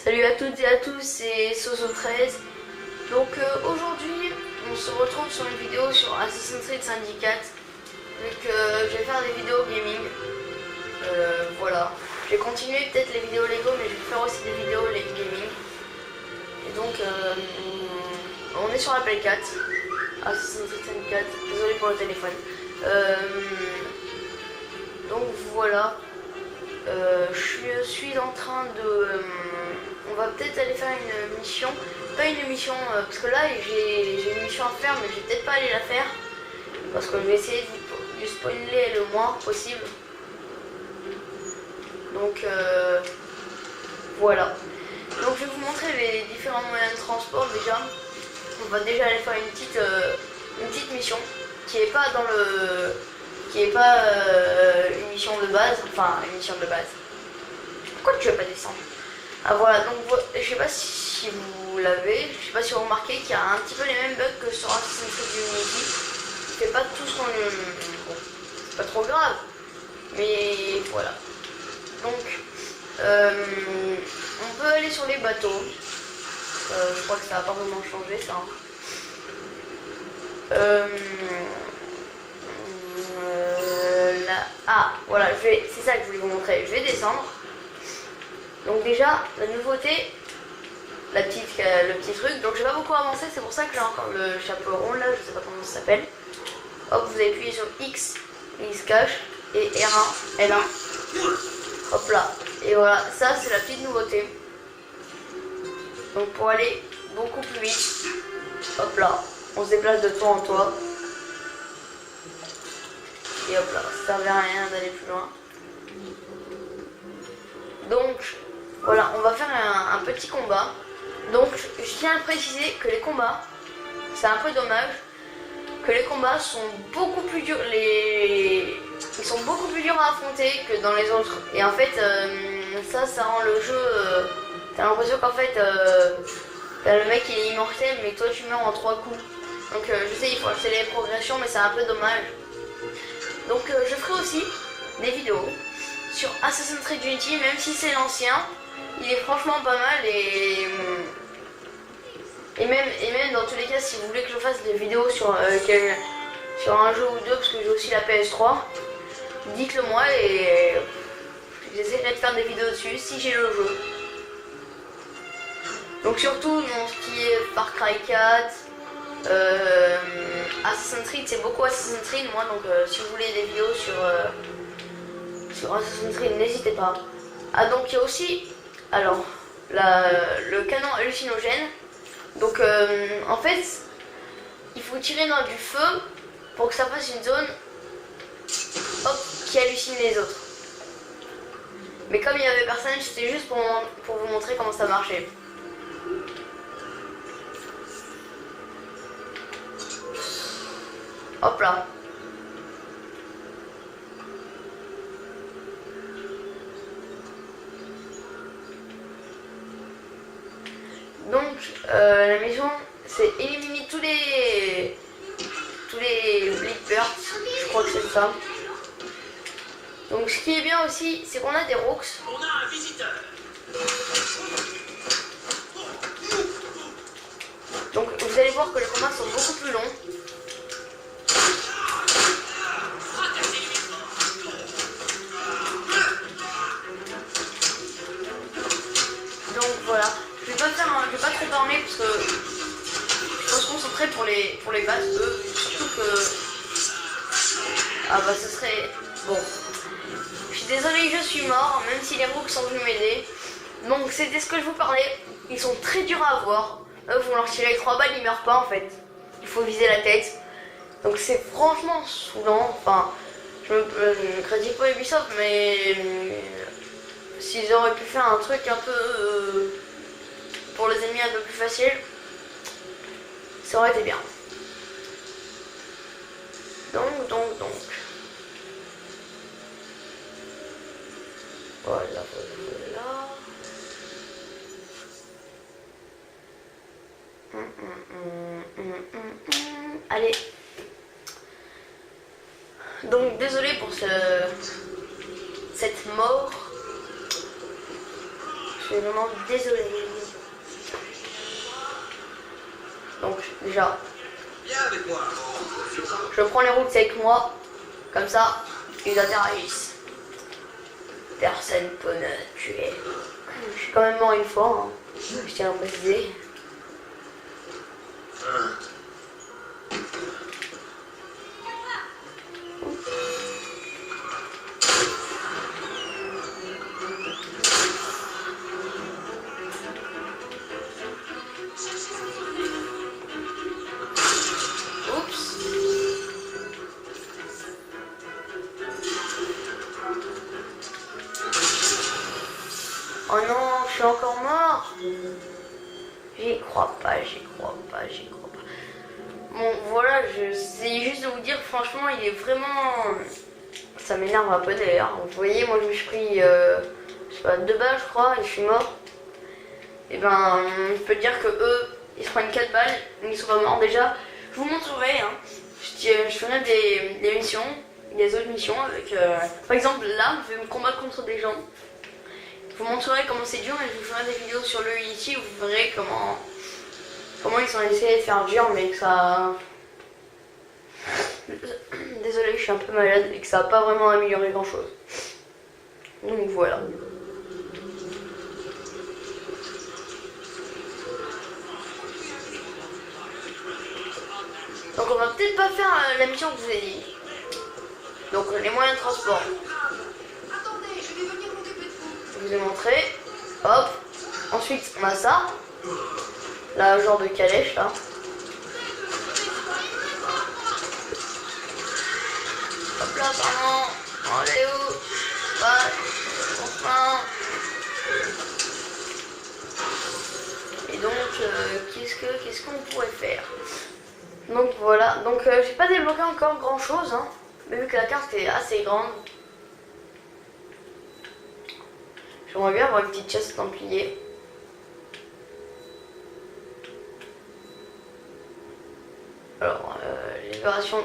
Salut à toutes et à tous, c'est Soso13. Donc aujourd'hui, on se retrouve sur une vidéo sur Assassin's Creed Syndicate. Donc je vais faire des vidéos gaming. Voilà. Je vais continuer peut-être les vidéos Lego, mais je vais faire aussi des vidéos gaming. Et donc, on est sur la Play 4. Assassin's Creed Syndicate. Désolé pour le téléphone. Donc voilà. Je suis en train de... on va peut-être aller faire une mission. Pas une mission, parce que là j'ai une mission à faire, mais je vais peut-être pas aller la faire. Parce que je vais essayer de spoiler le moins possible. Donc voilà. Donc je vais vous montrer les différents moyens de transport déjà. On va déjà aller faire une petite mission qui est pas dans le... une mission de base, enfin une mission de base. Pourquoi tu veux pas descendre? Ah voilà, donc je sais pas si vous l'avez, je sais pas si vous remarquez qu'il y a un petit peu les mêmes bugs que sur Assassin's Creed Unity. Il fait pas tout ce qu'on... Bon, c'est pas trop grave, mais voilà. Donc, on peut aller sur les bateaux. Je crois que ça va pas vraiment changer ça. Ah, voilà, c'est ça que je voulais vous montrer. Je vais descendre. Donc déjà, la nouveauté, le petit truc. Donc je vais pas beaucoup avancer, c'est pour ça que j'ai encore le chapeau rond là, je sais pas comment ça s'appelle. Hop, vous appuyez sur X, il se cache, et R1, L1. Hop là. Et voilà, ça c'est la petite nouveauté. Donc pour aller beaucoup plus vite, hop là, on se déplace de toit en toit. Et hop là, ça servait à rien d'aller plus loin. Donc voilà, on va faire un petit combat. Donc je tiens à préciser que les combats, c'est un peu dommage, que les combats sont beaucoup plus durs, ils sont beaucoup plus durs à affronter que dans les autres. Et en fait, ça rend le jeu, t'as l'impression qu'en fait, t'as le mec il est immortel, mais toi tu meurs en 3 coups. Donc je sais, il faut accélérer les progressions, mais c'est un peu dommage. Donc je ferai aussi des vidéos sur Assassin's Creed Unity, même si c'est l'ancien, il est franchement pas mal et même dans tous les cas, si vous voulez que je fasse des vidéos sur un jeu ou deux, parce que j'ai aussi la PS3, dites-le moi et j'essaierai de faire des vidéos dessus si j'ai le jeu. Donc surtout dans ce qui est Far Cry 4, Assassin's Creed, c'est beaucoup Assassin's Creed moi, donc si vous voulez des vidéos sur Assassin's Creed, n'hésitez pas. Ah donc il y a aussi alors le canon hallucinogène. Donc en fait il faut tirer dans du feu pour que ça fasse une zone, hop, qui hallucine les autres. Mais comme il y avait personne, c'était juste pour vous montrer comment ça marchait. Hop là. Donc la mission c'est éliminer tous les Bleakbirds, je crois que c'est ça. Donc ce qui est bien aussi, c'est qu'on a des rooks. On a un visiteur. Donc vous allez voir que les combats sont beaucoup plus longs. Donc voilà, je vais pas trop farmer parce que il faut se concentrer pour les battre eux, surtout que ah bah ce serait bon. Je suis désolée que je suis mort, même si les rooks sont venus m'aider. Donc c'était ce que je vous parlais. Ils sont très durs à avoir. Eux, vous leur tirez 3 balles, ils meurent pas en fait. Il faut viser la tête. Donc c'est franchement saoulant. Enfin, je critique pas Ubisoft, mais s'ils auraient pu faire un truc un peu pour les ennemis un peu plus facile, ça aurait été bien. Donc. Voilà. Allez. Donc désolé pour cette mort. Je suis vraiment désolé. Donc déjà, je prends les routes avec moi, comme ça, ils interagissent. Personne peut me tuer. Je suis quand même mort une fois, hein. Je tiens à préciser. Oh non, je suis encore mort. J'y crois pas, j'y crois pas, j'y crois pas. Bon, voilà, j'essaie juste de vous dire, franchement, il est vraiment... Ça m'énerve un peu d'ailleurs. Vous voyez, moi je me suis pris, je sais pas, 2 balles, je crois, et je suis mort. Et ben, je peux dire que eux, ils se prennent 4 balles, ils sont pas morts déjà. Je vous montrerai, hein. Je ferai des missions, des autres missions avec... Par exemple, là, je vais me combattre contre des gens. Je vous montrerai comment c'est dur et je vous ferai des vidéos sur le Unity où vous verrez comment ils ont essayé de faire dur mais que ça... Désolé, je suis un peu malade et que ça n'a pas vraiment amélioré grand chose. Donc voilà. Donc on va peut-être pas faire la mission que je vous ai dit. Donc les moyens de transport. Je vous ai montré. Hop. Ensuite on a ça. Là, genre de calèche là. Hop là, pardon. On est où? Ouais. Enfin. Et donc, qu'est-ce qu'on pourrait faire? Donc voilà. Donc j'ai pas débloqué encore grand chose, hein. Mais vu que la carte est assez grande. J'aimerais bien avoir une petite chasse templier. Alors, libération.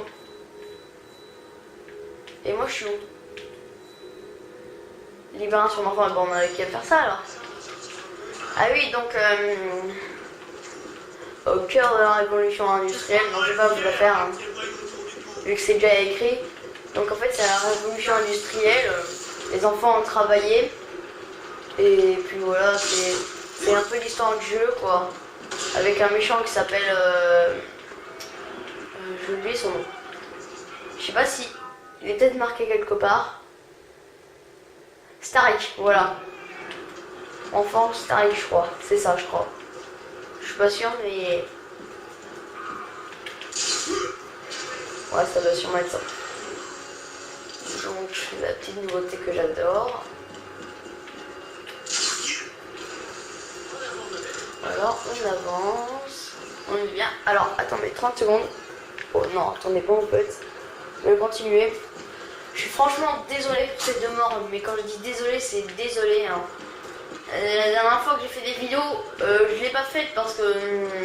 Et moi je suis où? Libération d'enfants, bon on a qu'à faire ça alors. Ah oui, donc au cœur de la révolution industrielle, donc je vais pas vous la faire, hein, vu que c'est déjà écrit. Donc en fait c'est la révolution industrielle, les enfants ont travaillé. Et puis voilà, c'est un peu l'histoire du jeu quoi. Avec un méchant qui s'appelle... j'ai oublié son nom. Je sais pas si... Il est peut-être marqué quelque part. Starik, voilà. Enfant Starik, je crois. C'est ça, je crois. Je suis pas sûr, mais... Ouais, ça doit sûrement être ça. Donc, la petite nouveauté que j'adore. Alors, on avance. On y vient. Alors, attendez 30 secondes. Oh non, attendez pas, en fait. Je vais continuer. Je suis franchement désolé pour ces 2 morts, mais quand je dis désolé, c'est désolé. Hein. La dernière fois que j'ai fait des vidéos, je l'ai pas faite parce que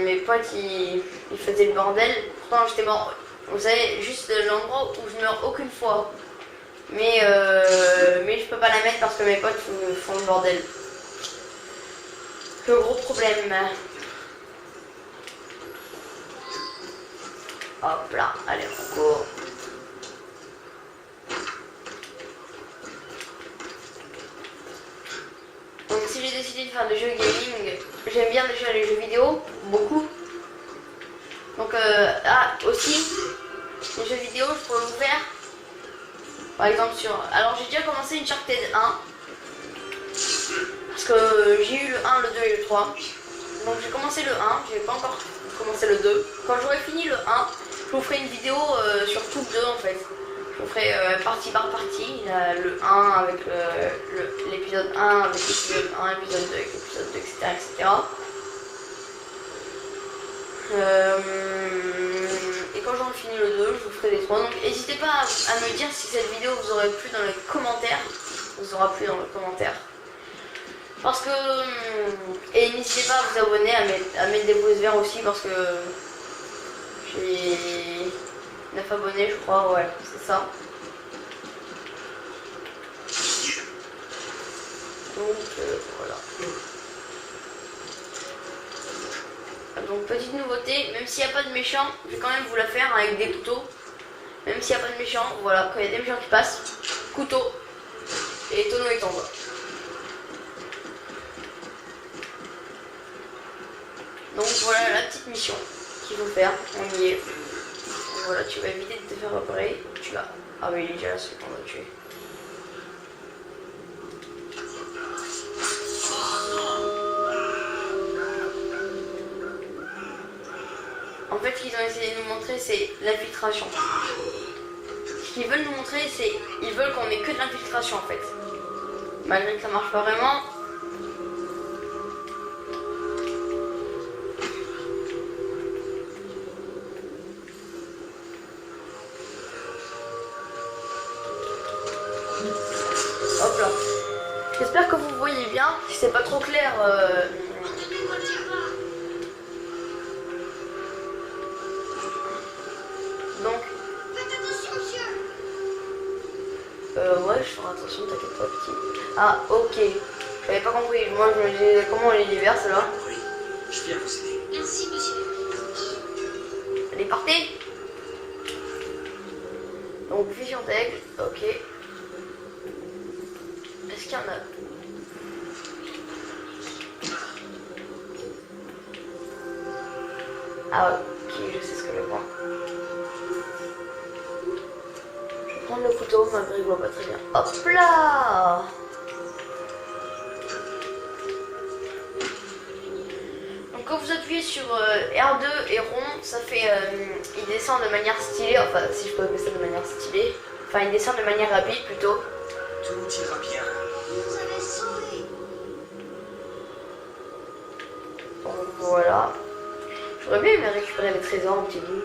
mes potes ils faisaient le bordel. Pourtant j'étais mort, vous savez, juste l'endroit où je meurs aucune fois. Mais je peux pas la mettre parce que mes potes font le bordel. Le gros problème. Hop là, allez on court. Donc si j'ai décidé de faire des jeux gaming, j'aime bien déjà les jeux vidéo, beaucoup. Donc aussi, les jeux vidéo je pourrais vous faire, par exemple sur... Alors j'ai déjà commencé Uncharted 1, parce que j'ai eu le 1, le 2 et le 3. Donc j'ai commencé le 1, j'ai pas encore commencé le 2. Quand j'aurai fini le 1, je vous ferai une vidéo sur tout le 2 en fait. Je vous ferai partie par partie, le 1 avec l'épisode 1, avec l'épisode 1, l'épisode 2 avec l'épisode 2, etc. etc. Et quand j'aurai fini le 2, je vous ferai les 3. Donc n'hésitez pas à me dire si cette vidéo vous aurait plu dans les commentaires. Vous aura plu dans les commentaires. Parce que... Et n'hésitez pas à vous abonner, à mettre des pouces verts aussi parce que... J'ai 9 abonnés je crois, ouais, c'est ça. Donc voilà. Donc petite nouveauté, même s'il n'y a pas de méchants, je vais quand même vous la faire avec des couteaux. Même s'il n'y a pas de méchants, voilà, quand il y a des méchants qui passent, couteau, et les tonneaux ils tombent. Donc voilà la petite mission qu'il faut faire, on y est. Donc, voilà, tu vas éviter de te faire repérer. Tu vas. Ah oui, il est déjà là, celui qu'on va tuer. En fait, ce qu'ils ont essayé de nous montrer, c'est l'infiltration. Ce qu'ils veulent nous montrer, c'est ils veulent qu'on ait que de l'infiltration en fait. Malgré que ça marche pas vraiment. Hop là. J'espère que vous voyez bien. Si c'est pas trop clair. Donc. Ouais, je ferai attention, t'inquiète pas, petit. Ah, ok. J'avais pas compris. Moi, je me disais comment on les libère, ceux-là. Oui, je viens vous aider. Merci, monsieur. Allez, partez. Donc, fusion d'aigle, ok. Est-ce qu'il y en a? Ah, ok, je sais ce que je vais prendre. Je vais prendre le couteau, malgré que je vois pas très bien. Hop là! Donc, quand vous appuyez sur R2 et rond, ça fait. Il descend de manière stylée, enfin, si je peux appeler ça de manière stylée. Enfin, il descend de manière rapide plutôt. Tout ira bien. Vous avez sauvé. Donc, voilà. J'aurais bien aimé récupérer les trésors un petit bout.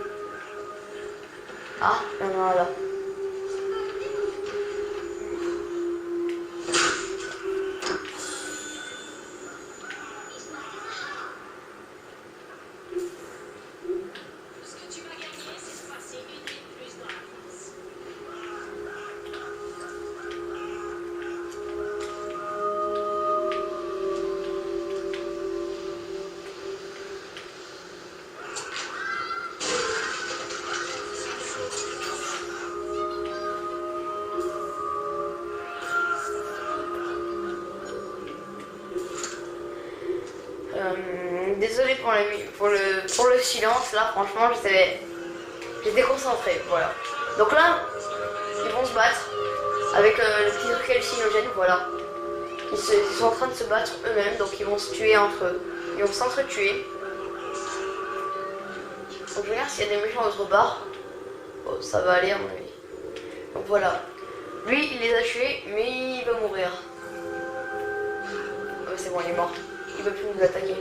Ah, il y en a un là. Ce que tu vas gagner, c'est de passer une nuit de plus dans la France. Désolé pour le silence, là franchement j'étais concentré, voilà. Donc là, ils vont se battre avec le petit truc hallucinogène, voilà. Ils sont en train de se battre eux-mêmes, donc ils vont se tuer entre eux. Ils vont s'entretuer. Donc je regarde s'il y a des méchants autre part. Bon, ça va aller à mon avis. Donc voilà. Lui, il les a tués, mais il va mourir. Oh, c'est bon, il est mort. Il ne peut plus nous attaquer.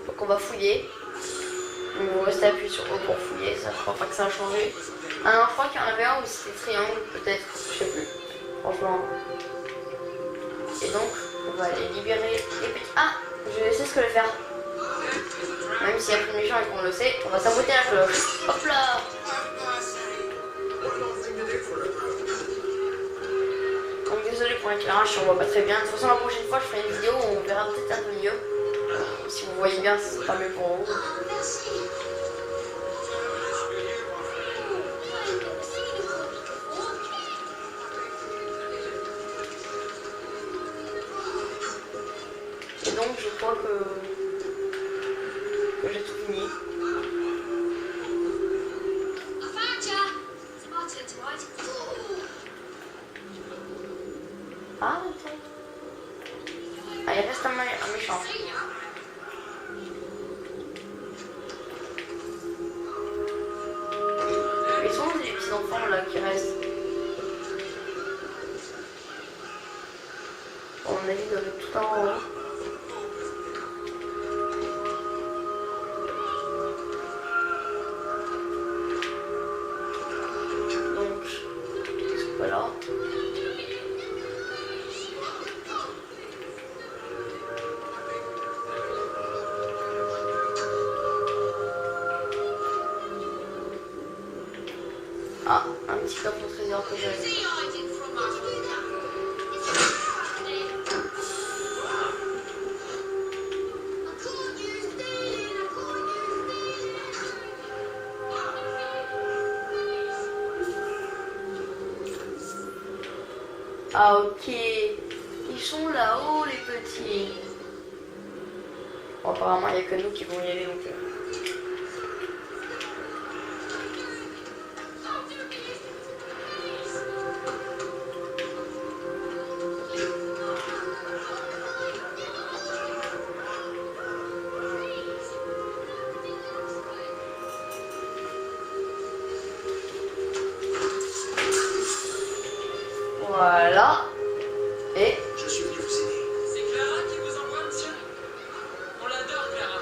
Donc on va fouiller. On va rester appuyé sur O pour fouiller, ça je crois pas que ça a changé. Ah non, je crois qu'il y en avait un où c'était triangle, peut-être, je sais plus. Franchement. Et donc, on va aller libérer les petits. Ah, je sais ce que je vais faire. Même s'il y a plus de méchants et qu'on le sait, on va saboter la cloche. Hop là! Donc désolé pour l'éclairage si on voit pas très bien. De toute façon la prochaine fois je ferai une vidéo où on verra peut-être un peu mieux. Si vous voyez bien, c'est pas mieux pour vous. Merci. Et donc je crois que j'ai tout fini. I found ya. It's Martin tonight. Ah, ok. Ah, il reste un méchant. Ils sont où les petits enfants là qui restent? Bon, on a vu doivent être tout en haut. Donc, ils sont pas là. Ah, un petit coffre Ah ok. Ils sont là-haut les petits. Bon, apparemment il n'y a que nous qui vont y aller donc... Voilà. Et Je suis venu vous aider. C'est Clara qui vous envoie, monsieur? On l'adore, Clara.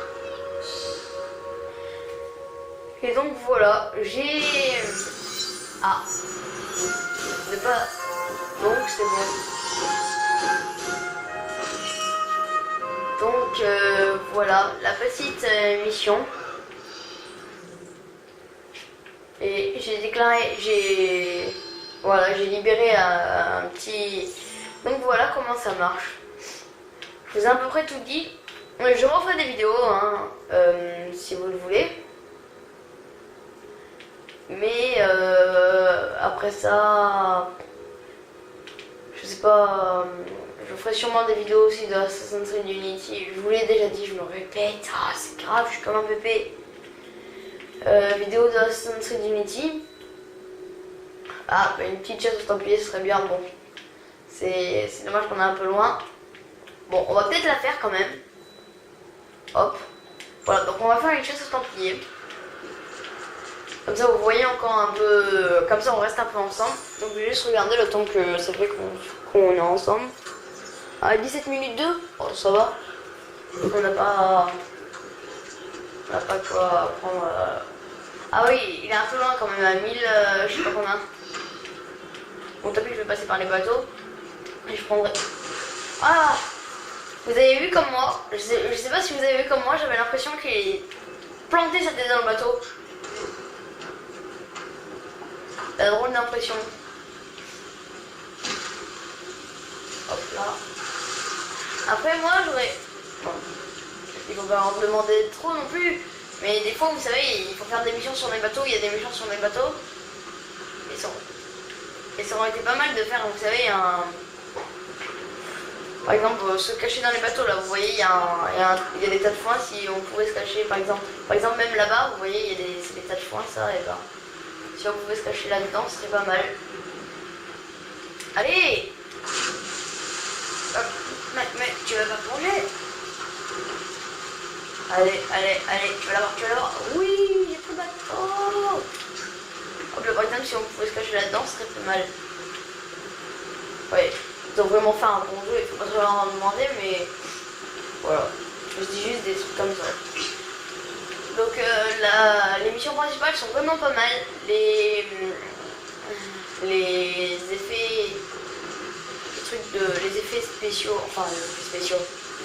Et donc voilà, j'ai... Ah. C'est pas... Donc c'est bon. Donc voilà, la petite mission. Et j'ai déclaré... Voilà, j'ai libéré un petit... Donc voilà comment ça marche. Je vous ai à peu près tout dit. Je referai des vidéos, hein, si vous le voulez. Mais après ça, je sais pas, je ferai sûrement des vidéos aussi de Assassin's Creed Unity. Je vous l'ai déjà dit, je me répète, ah, c'est grave, je suis comme un pépé. Vidéo de Assassin's Creed Unity. Ah, bah, une petite chaise au templier, ce serait bien, bon. C'est dommage qu'on est un peu loin. Bon, on va peut-être la faire quand même. Hop. Voilà, donc on va faire une chaise au templier. Comme ça, vous voyez encore un peu... Comme ça, on reste un peu ensemble. Donc, je vais juste regarder le temps que ça fait qu'on est ensemble. Ah, 17 minutes 2. Oh, ça va. Donc, on n'a pas quoi prendre... Ah oui, il est un peu loin quand même, à 1000... je sais pas combien. Bon, tant pis, je vais passer par les bateaux. Et je prendrai... Ah! Vous avez vu comme moi, je sais pas si vous avez vu comme moi, j'avais l'impression qu'il est planté sa tête dans le bateau. T'as drôle d'impression. Hop là. Après moi j'aurais... Bon. Il faut pas en demander trop non plus. Mais des fois vous savez il faut faire des missions sur les bateaux. Il y a des missions sur les bateaux. Et ça aurait été pas mal de faire, vous savez, un... Par exemple, se cacher dans les bateaux, là, vous voyez, il y a des tas de foin, si on pouvait se cacher, par exemple même là-bas, vous voyez, il y a des tas de foin, ça, et ben, si on pouvait se cacher là-dedans, ce serait pas mal. Allez! Hop, mais tu vas pas plonger? Allez, tu vas l'avoir, oui, j'ai pris le bateau! Hop, par exemple, si on pouvait se cacher là-dedans, ce serait pas mal. Ouais. Ils ont vraiment fait un bon jeu, il faut pas trop leur en demander, mais voilà, je dis juste des trucs comme ça. Donc les missions principales sont vraiment pas mal, les effets, les effets spéciaux, enfin les effets spéciaux,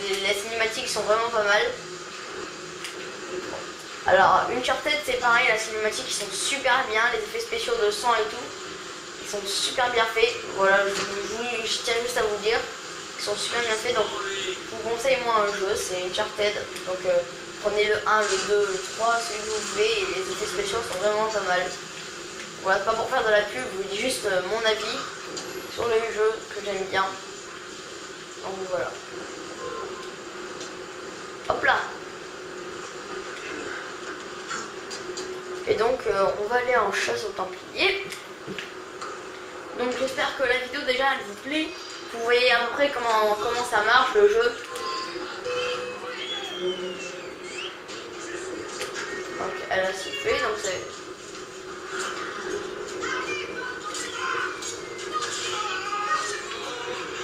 les cinématiques sont vraiment pas mal. Alors Uncharted c'est pareil, la cinématique ils sont super bien, les effets spéciaux de sang et tout. Ils sont super bien faits, voilà, je tiens juste à vous dire, ils sont super bien faits, donc je vous conseille moi un jeu, c'est Uncharted, donc prenez le 1, le 2, le 3, celui que vous voulez, et les effets spéciaux sont vraiment pas mal. Voilà, pas pour faire de la pub, je vous dis juste mon avis sur le jeu que j'aime bien, donc voilà. Hop là. Et donc on va aller en chasse aux Templiers. Donc j'espère que la vidéo déjà elle vous plaît. Vous voyez à peu près comment ça marche le jeu. Donc elle a sifflé, donc c'est...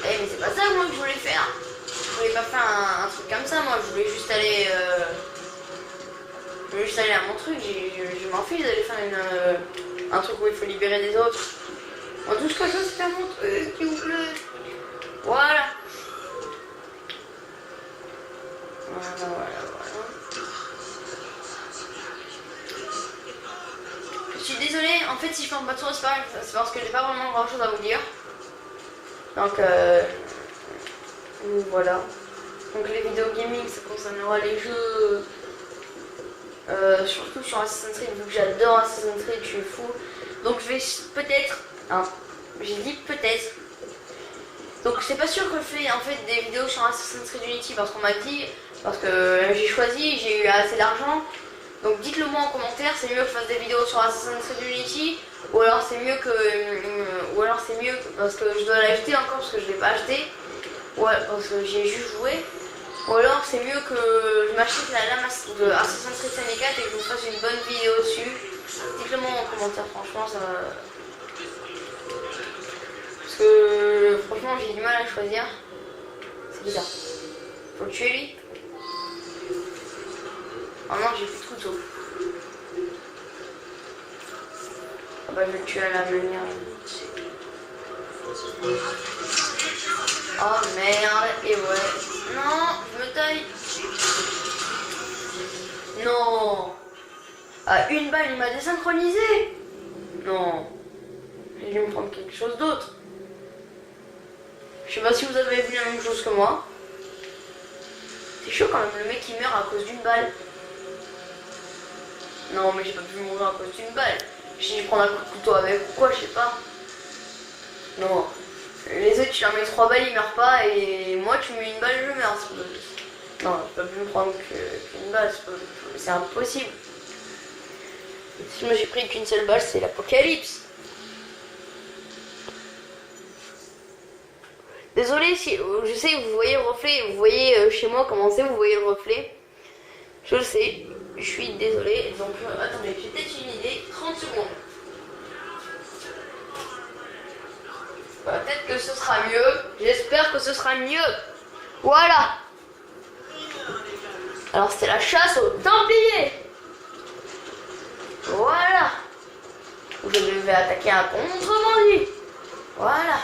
Eh mais c'est pas ça moi que je voulais faire. Je voulais pas faire un truc comme ça, moi je voulais juste aller... Je voulais juste aller à mon truc, je m'en fiche d'aller faire un truc où il faut libérer des autres. En tout cas, ça c'est à mon truc, s'il vous plaît. Voilà. Voilà. Je suis désolée, en fait, si je parle pas trop, c'est parce que j'ai pas vraiment grand chose à vous dire. Donc, voilà. Donc, les vidéos gaming, ça concernera les jeux. Surtout sur Assassin's Creed, vu que j'adore Assassin's Creed, je suis fou. Donc je vais peut-être, hein, j'ai dit peut-être, Donc c'est pas sûr que je fais en fait des vidéos sur Assassin's Creed Unity parce qu'on m'a dit, parce que j'ai choisi, j'ai eu assez d'argent. Donc dites-le moi en commentaire, c'est mieux que je fasse des vidéos sur Assassin's Creed Unity ou alors c'est mieux parce que je dois l'acheter encore parce que je l'ai pas acheté. Ouais, parce que j'ai juste joué. Ou alors c'est mieux que je m'achète la lame de Assassin's Creed Syndicate et que je vous fasse une bonne vidéo dessus. Dites-le moi en commentaire, franchement ça va. Parce que franchement j'ai du mal à choisir. C'est bizarre. Faut le tuer lui. Oh non, j'ai plus de couteau. Ah bah je vais le tuer à la manière. Oh merde, et ouais. Non, je me taille. Non. À une balle, il m'a désynchronisé. Non. J'ai dû me prendre quelque chose d'autre. Je sais pas si vous avez vu la même chose que moi. C'est chaud quand même, le mec il meurt à cause d'une balle. Non mais j'ai pas pu mourir à cause d'une balle. J'ai dû prendre un coup de couteau avec ou quoi, je sais pas. Non. Les autres tu leur mets 3 balles, ils meurent pas et moi tu mets une balle, je meurs. Non, je peux plus me prendre qu'une balle, c'est impossible. Si moi j'ai pris qu'une seule balle, c'est l'apocalypse. Désolé si je sais que vous voyez le reflet, vous voyez chez moi comment c'est, vous voyez le reflet. Je le sais, je suis désolé. Donc attendez, j'ai peut-être une idée, 30 secondes. Bah, peut-être que ce sera mieux, j'espère que ce sera mieux. Voilà. Alors c'est la chasse aux Templiers. Voilà. Je devais attaquer un contrebandier. Voilà.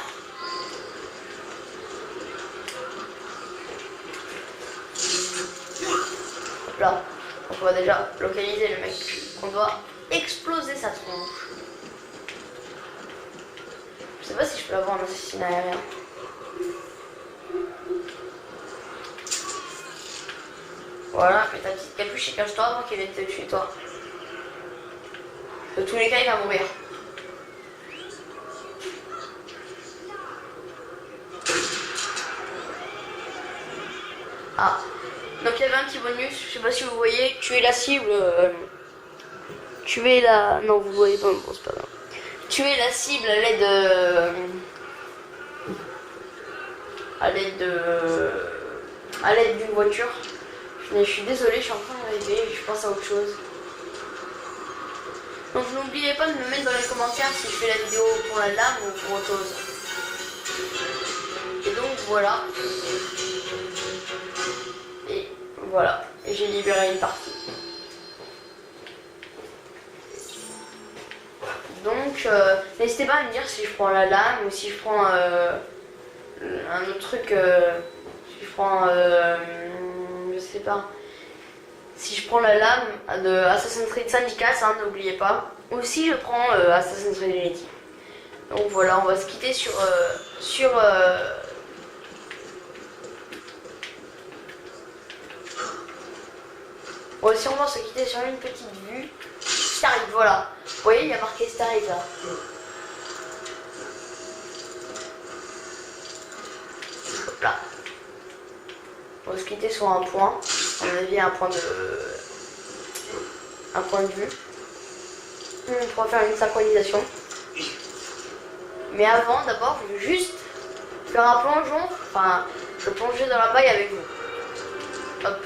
Hop là. On va déjà localiser le mec. On doit exploser sa tronche. Je sais pas si je peux avoir un assassinat aérien. Voilà, mets ta petite capuche et cache-toi avant qu'il vienne te tuer toi. De tous les cas, il va mourir. Ah, donc il y avait un petit bonus, je sais pas si vous voyez, tuer la cible, tuer la... Non, vous voyez pas, bon c'est pas grave. Tuer la cible à l'aide d'une voiture. Mais je suis désolée, je suis en train d'arriver, je pense à autre chose. Donc n'oubliez pas de me mettre dans les commentaires si je fais la vidéo pour la lame ou pour autre chose. Et donc voilà. Et voilà, j'ai libéré une partie. Donc n'hésitez pas à me dire si je prends la lame ou si je prends un autre truc, si je prends, je sais pas, si je prends la lame de Assassin's Creed Syndicate, hein, n'oubliez pas, ou si je prends Assassin's Creed Unity. Donc voilà, on va se quitter on va sûrement se quitter sur une petite vue. Starrick, voilà. Vous voyez, il y a marqué Starrick là. Hop là. On va se quitter sur un point. À mon avis, un point de vue. On va faire une synchronisation. Mais avant, d'abord, je vais juste faire un plongeon. Enfin, je vais plonger dans la paille avec vous. Hop.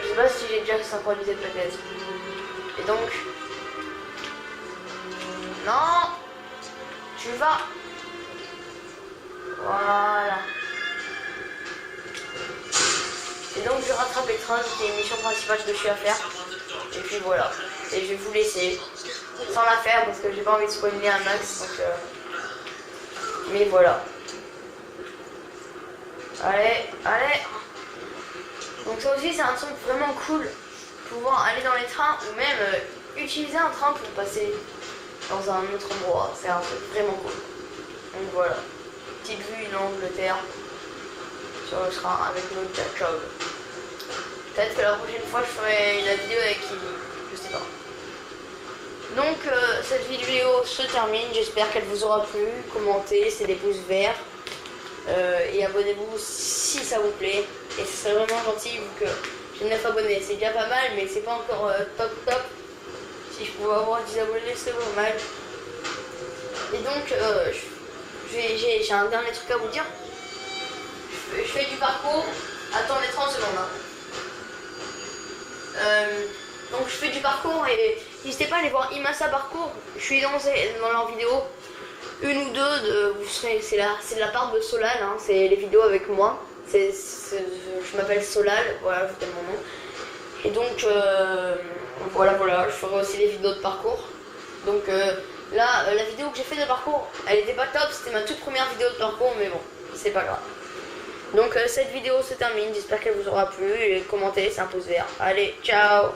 Je sais pas si j'ai déjà synchronisé peut-être. Et donc... Non! Tu vas... Voilà. Et donc je rattrape les trains, c'était une mission principale que je suis à faire. Et puis voilà. Et je vais vous laisser sans la faire parce que j'ai pas envie de spoiler un max. Donc mais voilà. Allez, allez. Donc ça aussi c'est un truc vraiment cool. Pouvoir aller dans les trains ou même utiliser un train pour passer dans un autre endroit. C'est un truc vraiment cool. Donc voilà. Petite vue de l'Angleterre sur le train avec notre Jacob. Peut-être que la prochaine fois je ferai la vidéo avec Lily, je sais pas. Donc cette vidéo se termine. J'espère qu'elle vous aura plu. Commentez, c'est des pouces verts. Et abonnez-vous si ça vous plaît. Et ce serait vraiment gentil vu que j'ai 9 abonnés. C'est déjà pas mal, mais c'est pas encore top. Si je pouvais avoir 10 abonnés, c'est pas mal. Et donc, j'ai un dernier truc à vous dire. Je fais du parcours. Attendez 30 secondes. Donc je fais du parcours et n'hésitez pas à aller voir Imasa Parcours. Je suis dans leur vidéo. Une ou deux, c'est de la part de Solal, hein, c'est les vidéos avec moi. Je m'appelle Solal, voilà, je donne mon nom. Et donc, voilà, je ferai aussi des vidéos de parcours. Donc là, la vidéo que j'ai fait de parcours, elle était pas top, c'était ma toute première vidéo de parcours, mais bon, c'est pas grave. Donc cette vidéo se termine, j'espère qu'elle vous aura plu, et commentez, c'est un pouce vert. Allez, ciao!